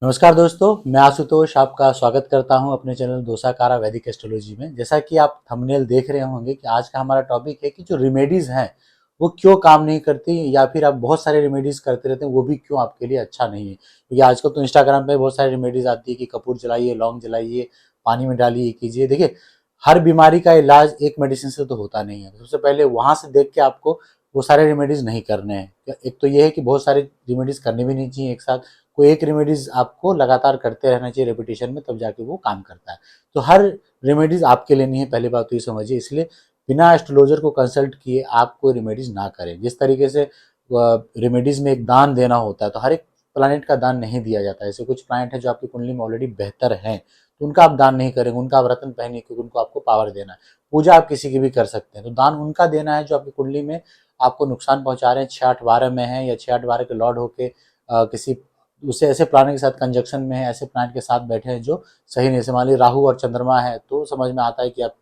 नमस्कार दोस्तों, मैं आशुतोष आपका स्वागत करता हूं अपने चैनल दोसाकारा वैदिक एस्ट्रोलॉजी में। जैसा कि आप थंबनेल देख रहे होंगे कि आज का हमारा टॉपिक है कि जो रेमेडीज हैं वो क्यों काम नहीं करती, या फिर आप बहुत सारे रेमेडीज करते रहते हैं वो भी क्यों आपके लिए अच्छा नहीं है। क्योंकि आजकल तो इंस्टाग्राम पे बहुत सारी रेमेडीज आती है कि कपूर जलाइए, लौंग जलाइए, पानी में डालिए, कीजिए। देखिए, हर बीमारी का इलाज एक मेडिसिन से तो होता नहीं है। सबसे पहले वहां से देख के आपको वो सारे रेमेडीज नहीं करने हैं। एक तो ये है कि बहुत सारे रेमेडीज करने भी नहीं चाहिए एक साथ। कोई एक रेमेडीज आपको लगातार करते रहना चाहिए रेपिटेशन में, तब जाके वो काम करता है। तो हर रेमेडीज आपके लिए नहीं है, पहली बात तो ये समझिए। इसलिए बिना एस्ट्रोलॉजर को कंसल्ट किए आप कोई रेमेडीज ना करें। जिस तरीके से रेमेडीज में एक दान देना होता है, तो हर एक प्लानिट का दान नहीं दिया जाता है। ऐसे कुछ प्लानिट है जो आपकी कुंडली में ऑलरेडी बेहतर हैं, तो उनका आप दान नहीं करेंगे, उनका आप रत्न पहनिए, क्योंकि उनको आपको पावर देना है। पूजा आप किसी की भी कर सकते हैं, तो दान उनका देना है जो आपकी कुंडली में आपको नुकसान पहुंचा रहे हैं, 6-8-12 में है, या 6-8-12 के लॉर्ड होके किसी उससे ऐसे प्लानेट के साथ कंजक्शन में है, ऐसे प्लानेट के साथ बैठे हैं जो सही नहीं। जैसे मान लीजिए राहु और चंद्रमा है, तो समझ में आता है कि आप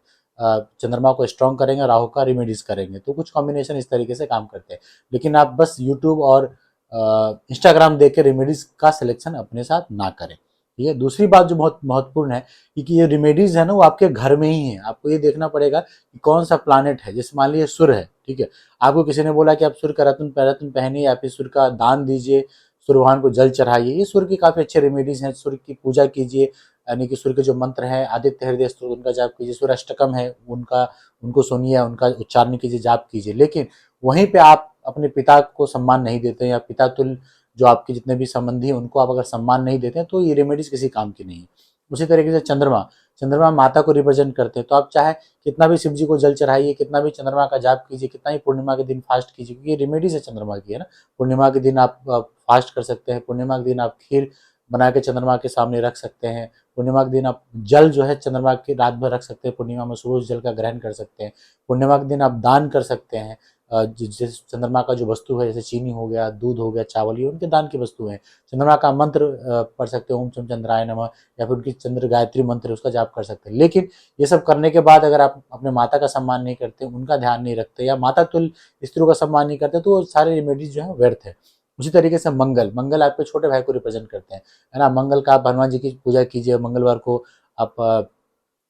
चंद्रमा को स्ट्रॉन्ग करेंगे, राहु का रिमेडीज करेंगे, तो कुछ कॉम्बिनेशन इस तरीके से काम करते हैं। लेकिन आप बस यूट्यूब और इंस्टाग्राम देख के रेमेडीज का सिलेक्शन अपने साथ ना करें। ठीक है। दूसरी बात जो बहुत महत्वपूर्ण है कि ये रेमेडीज है ना, वो आपके घर में ही है। आपको ये देखना पड़ेगा कि कौन सा प्लानेट है। जैसे मान लीजिए सूर्य है, ठीक है, आपको किसी ने बोला कि आप सूर्य का रत्न पहनिए या फिर सूर्य का दान दीजिए, सूर्य भगवान को जल चढ़ाइए। ये सूर्य की काफी अच्छे रेमेडीज हैं। सूर्य की पूजा कीजिए, यानी कि सूर्य के जो मंत्र हैं, आदित्य हृदय स्तोत्र, उनका जाप कीजिए। सूर्य अष्टकम है, उनका उनको सुनिए, उनका उच्चारण कीजिए, जाप कीजिए। लेकिन वहीं पे आप अपने पिता को सम्मान नहीं देते, या पिता तुल्य जो आपके जितने भी संबंधी हैं उनको आप अगर सम्मान नहीं देते हैं, तो ये रेमेडीज किसी काम की नहीं है। उसी तरीके से चंद्रमा चंद्रमा माता को रिप्रेजेंट करते हैं, तो आप चाहे कितना भी शिव जी को जल चढ़ाइए, कितना भी चंद्रमा का जाप कीजिए, कितना ही पूर्णिमा के दिन फास्ट कीजिए, क्योंकि ये रेमेडीज है चंद्रमा की, है ना। पूर्णिमा के दिन आप फास्ट कर सकते हैं। पूर्णिमा के दिन आप खीर बना के चंद्रमा के सामने रख सकते हैं। पूर्णिमा के दिन आप जल जो है चंद्रमा की रात भर रख सकते हैं। पूर्णिमा में सूरज जल का ग्रहण कर सकते हैं। पूर्णिमा के दिन आप दान कर सकते हैं। जिस चंद्रमा का जो वस्तु है, जैसे चीनी हो गया, दूध हो गया, चावल, ये उनके दान की वस्तु है। चंद्रमा का मंत्र पढ़ सकते हैं, ओम चम चंद्राय नमः, या फिर उनकी चंद्र गायत्री मंत्र है, उसका जाप कर सकते हैं। लेकिन ये सब करने के बाद अगर आप अपने माता का सम्मान नहीं करते, उनका ध्यान नहीं रखते, या माता तुल्य स्त्रियों का सम्मान नहीं करते, तो वो सारे रेमेडीज जो है व्यर्थ है। उसी तरीके से मंगल मंगल आपके छोटे भाई को रिप्रेजेंट करते हैं, है ना। मंगल का आप हनुमान जी की पूजा कीजिए। मंगलवार को आप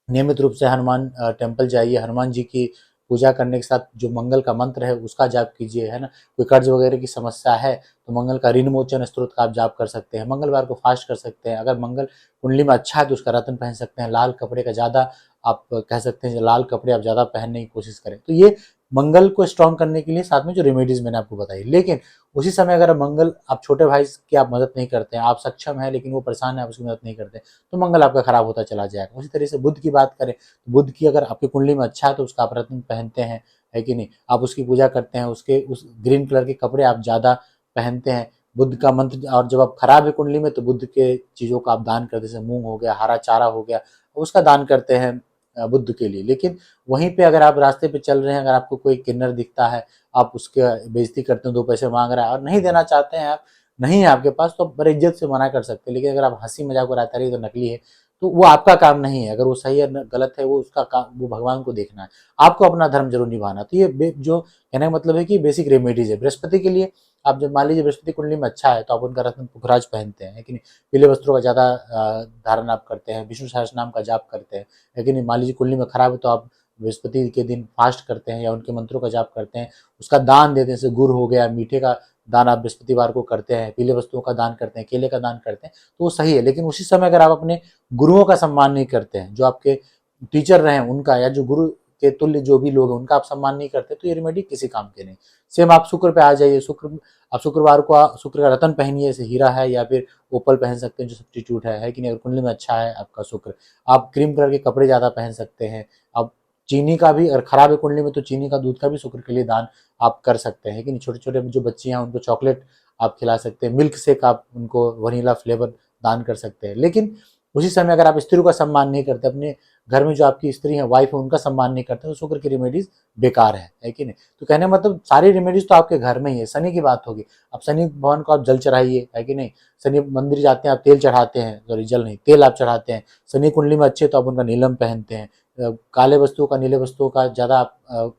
नियमित रूप से हनुमान टेम्पल जाइए। हनुमान जी की पूजा करने के साथ जो मंगल का मंत्र है उसका जाप कीजिए, है ना। कोई कर्ज वगैरह की समस्या है तो मंगल का ऋण मोचन स्त्रोत का आप जाप कर सकते हैं। मंगलवार को फास्ट कर सकते हैं। अगर मंगल कुंडली में अच्छा है तो उसका रत्न पहन सकते हैं। लाल कपड़े का ज़्यादा आप कह सकते हैं, लाल कपड़े आप ज़्यादा पहनने की कोशिश करें। तो ये मंगल को स्ट्रॉन्ग करने के लिए साथ में जो रेमेडीज मैंने आपको बताई। लेकिन उसी समय अगर मंगल आप छोटे भाई की आप मदद नहीं करते हैं, आप सक्षम हैं लेकिन वो परेशान है, आप उसकी मदद नहीं करते, तो मंगल आपका खराब होता चला जाएगा। उसी तरह से बुध की बात करें, बुध की अगर आपकी कुंडली में अच्छा है तो उसका आप रत्न पहनते हैं, है कि नहीं। आप उसकी पूजा करते हैं, उसके उस ग्रीन कलर के कपड़े आप ज़्यादा पहनते हैं। बुध का मंत्र, और जब आप खराब है कुंडली में तो बुध के चीज़ों का आप दान करते हैं, जैसे मूंग हो गया, हरा चारा हो गया, उसका दान करते हैं बुध के लिए। लेकिन वहीं पे अगर आप रास्ते पे चल रहे हैं, अगर आपको कोई किन्नर दिखता है, आप उसके बेइज्जती करते हैं, 2 पैसे मांग रहा है और नहीं देना चाहते हैं आप, नहीं है आपके पास, तो बड़े इज्जत से मना कर सकते हैं। लेकिन अगर आप हंसी मजाक उड़ाते रहिए तो नकली है, तो वो आपका काम नहीं है। अगर वो सही है गलत है, वो उसका काम, वो भगवान को देखना है। आपको अपना धर्म जरूर निभाना। तो ये जो कहने का मतलब है कि बेसिक रेमेडीज है बृहस्पति के लिए। आप जब मान लीजिए बृहस्पति कुंडली में अच्छा है तो आप उनका रत्न पुखराज पहनते हैं, है कि नहीं। पीले वस्त्रों का ज्यादा धारण आप करते हैं। विष्णु सहस्त्र नाम का जाप करते हैं, है कि नहीं। मान लीजिए कुंडली में खराब है तो आप बृहस्पति के दिन फास्ट करते हैं या उनके मंत्रों का जाप करते हैं, उसका दान देते हैं। जैसे गुड़ हो गया, मीठे का दान आप बृहस्पतिवार को करते हैं, पीले वस्तुओं का दान करते हैं, केले का दान करते हैं, तो वो सही है। लेकिन उसी समय अगर आप अपने गुरुओं का सम्मान नहीं करते हैं, जो आपके टीचर रहे उनका, या जो गुरु के तुल्य जो भी लोग हैं उनका आप सम्मान नहीं करते, तो ये रेमेडी किसी काम के नहीं। सेम आप शुक्र पे आ जाइए। शुक्र, आप शुक्रवार को शुक्र का रतन पहनिए, जैसे हीरा है या फिर ओपल पहन सकते हैं जो सब्स्टिट्यूट है कि नहीं। अगर कुंडली में अच्छा है आपका शुक्र, आप क्रीम कलर के कपड़े ज्यादा पहन सकते हैं। आप चीनी का भी, अगर खराब है कुंडली में तो चीनी का, दूध का भी शुक्र के लिए दान आप कर सकते हैं कि नहीं। छोटे छोटे जो बच्चे हैं उनको चॉकलेट आप खिला सकते हैं। मिल्क शेक आप उनको वनीला फ्लेवर दान कर सकते हैं। लेकिन उसी समय अगर आप स्त्रियों का सम्मान नहीं करते, अपने घर में जो आपकी स्त्री है, वाइफ है, उनका सम्मान नहीं करते, तो शुक्र की रेमेडीज बेकार है कि नहीं। तो कहने का मतलब सारी रेमेडीज तो आपके घर में ही है। शनि की बात होगी, अब शनि भगवान को आप जल चढ़ाइए, है कि नहीं। शनि मंदिर जाते हैं, आप तेल चढ़ाते हैं, सॉरी जल नहीं, तेल आप चढ़ाते हैं। शनि कुंडली में अच्छे तो आप उनका नीलम पहनते हैं। काले वस्तुओं का, नीले वस्तुओं का ज़्यादा आप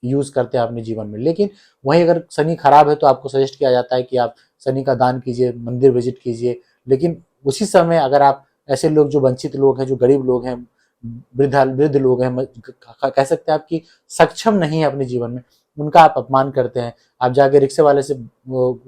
यूज़ करते हैं अपने जीवन में। लेकिन वहीं अगर शनि खराब है तो आपको सजेस्ट किया जाता है कि आप शनि का दान कीजिए, मंदिर विजिट कीजिए। लेकिन उसी समय अगर आप ऐसे लोग जो वंचित लोग हैं, जो गरीब लोग हैं, वृद्ध लोग हैं, कह सकते हैं आपकी सक्षम नहीं है अपने जीवन में, उनका आप अपमान करते हैं। आप जाके रिक्शे वाले से वो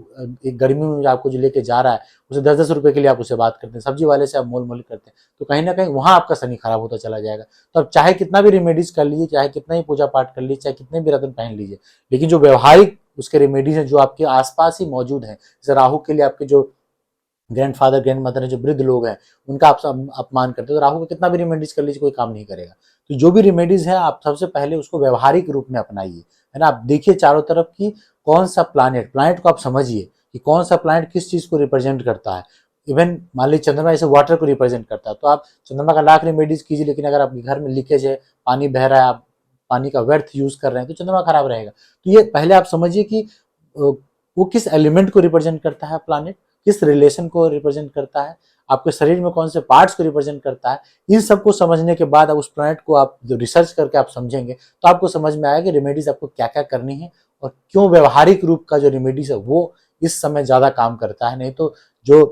एक गर्मी में आपको जो लेके जा रहा है उसे 10-10 रुपए के लिए आप उसे बात करते हैं, सब्जी वाले से आप मोल मोल करते हैं, तो कहीं ना कहीं वहां आपका शनि खराब होता चला जाएगा। तो आप चाहे कितना भी रेमेडीज कर लीजिए, चाहे कितना ही पूजा पाठ कर लीजिए, चाहे कितने भी रत्न पहन लीजिए, लेकिन जो व्यवहारिक उसके रेमेडीज हैं जो आपके आसपास ही मौजूद हैं, जैसे राहु के लिए आपके जो ग्रैंडफादर ग्रैंड मदर है, जो वृद्ध लोग हैं, उनका आप अपमान करते हो, तो राहु का कितना भी रिमेडीज कर लीजिए कोई काम नहीं करेगा। तो जो भी रिमेडीज है आप सबसे पहले उसको व्यवहारिक रूप में अपनाइए, है ना। आप देखिए चारों तरफ की कौन सा प्लानिट को आप समझिए कि कौन सा प्लानिट किस चीज को रिप्रेजेंट करता है। इवन मान लीजिए चंद्रमा जैसे वाटर को रिप्रेजेंट करता है, तो आप चंद्रमा का लाख रेमेडीज कीजिए, लेकिन अगर आपके घर में लीकेज है, पानी बह रहा है, आप पानी का व्यर्थ यूज कर रहे हैं, तो चंद्रमा खराब रहेगा। तो ये पहले आप समझिए कि वो किस एलिमेंट को रिप्रेजेंट करता है प्लानिट, किस रिलेशन को रिप्रेजेंट करता है, आपके शरीर में कौन से पार्ट्स को रिप्रेजेंट करता है। इन सबको समझने के बाद आप उस प्लैनेट को आप जो रिसर्च करके आप समझेंगे तो आपको समझ में आएगा कि रेमेडीज आपको क्या क्या करनी है और क्यों व्यवहारिक रूप का जो रेमेडीज है वो इस समय ज्यादा काम करता है। नहीं तो जो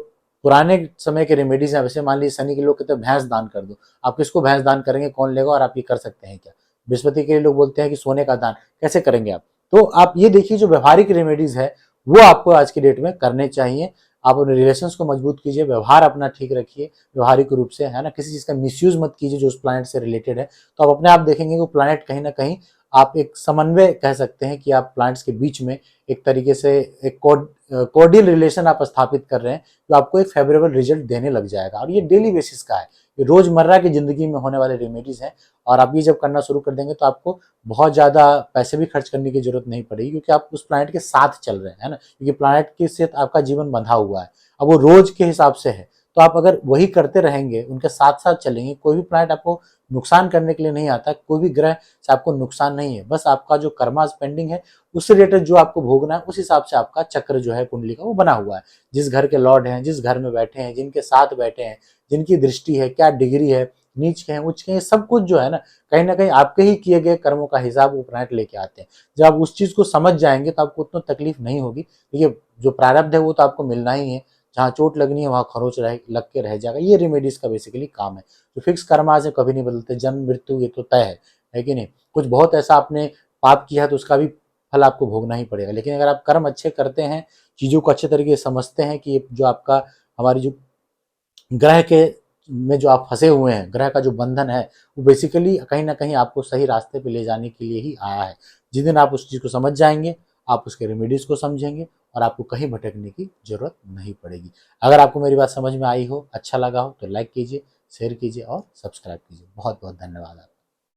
पुराने समय के रेमेडीज है, वैसे मान लीजिए शनि के लोग कहते हैं भैंस दान कर दो, आप किसको भैंस दान करेंगे, कौन लेगा, और आप ये कर सकते हैं क्या। बृहस्पति के लोग बोलते हैं कि सोने का दान कैसे करेंगे आप। तो आप ये देखिए जो व्यवहारिक रेमेडीज है वो आपको आज की डेट में करने चाहिए। आप अपने रिलेशंस को मजबूत कीजिए, व्यवहार अपना ठीक रखिए व्यवहारिक रूप से, है ना। किसी चीज का मिसयूज मत कीजिए जो उस प्लैनेट से रिलेटेड है, तो आप अपने आप देखेंगे कि प्लैनेट कहीं ना कहीं आप एक समन्वय कह सकते हैं कि आप प्लैनेट्स के बीच में एक तरीके से एक कोर्डियल रिलेशन आप स्थापित कर रहे हैं, जो आपको एक फेवरेबल रिजल्ट देने लग जाएगा। और ये डेली बेसिस का है, ये रोजमर्रा की जिंदगी में होने वाले रेमेडीज हैं, और आप ये जब करना शुरू कर देंगे तो आपको बहुत ज्यादा पैसे भी खर्च करने की जरूरत नहीं पड़ेगी, क्योंकि आप उस प्लैनेट के साथ चल रहे हैं, है ना। क्योंकि प्लैनेट के साथ आपका जीवन बंधा हुआ है, अब वो रोज के हिसाब से है, तो आप अगर वही करते रहेंगे, उनके साथ साथ चलेंगे, कोई भी प्लैनेट आपको नुकसान करने के लिए नहीं आता, कोई भी ग्रह से आपको नुकसान नहीं है, बस आपका जो कर्मा पेंडिंग है उससे रिलेटेड जो आपको भोगना है उस हिसाब से आपका चक्र जो है कुंडली का वो बना हुआ है। जिस घर के लॉर्ड हैं, जिस घर में बैठे हैं, जिनके साथ बैठे हैं, जिनकी दृष्टि है, क्या डिग्री है, नीच के हैं, उच्च के हैं, सब कुछ जो है ना कहीं आपके ही किए गए कर्मों का हिसाब वो प्लैनेट लेके आते हैं। जब आप उस चीज को समझ जाएंगे तो आपको उतना तकलीफ नहीं होगी। देखिए जो प्रारब्ध है वो तो आपको मिलना ही है, जहाँ चोट लगनी है वहां खरोच लग के रह जाएगा। ये रेमेडीज का बेसिकली काम है। जो फिक्स कर्मा से कभी नहीं बदलते, जन्म मृत्यु ये तो तय है कि नहीं। कुछ बहुत ऐसा आपने पाप किया है तो उसका भी फल आपको भोगना ही पड़ेगा, लेकिन अगर आप कर्म अच्छे करते हैं, चीजों को अच्छे तरीके से समझते हैं कि ये जो आपका हमारी जो ग्रह के में जो आप फंसे हुए हैं, ग्रह का जो बंधन है वो बेसिकली कहीं ना कहीं आपको सही रास्ते पे ले जाने के लिए ही आया है। जिस दिन आप उस चीज को समझ जाएंगे, आप उसके रेमेडीज को समझेंगे, और आपको कहीं भटकने की जरूरत नहीं पड़ेगी। अगर आपको मेरी बात समझ में आई हो, अच्छा लगा हो, तो लाइक कीजिए, शेयर कीजिए और सब्सक्राइब कीजिए। बहुत बहुत धन्यवाद आपका।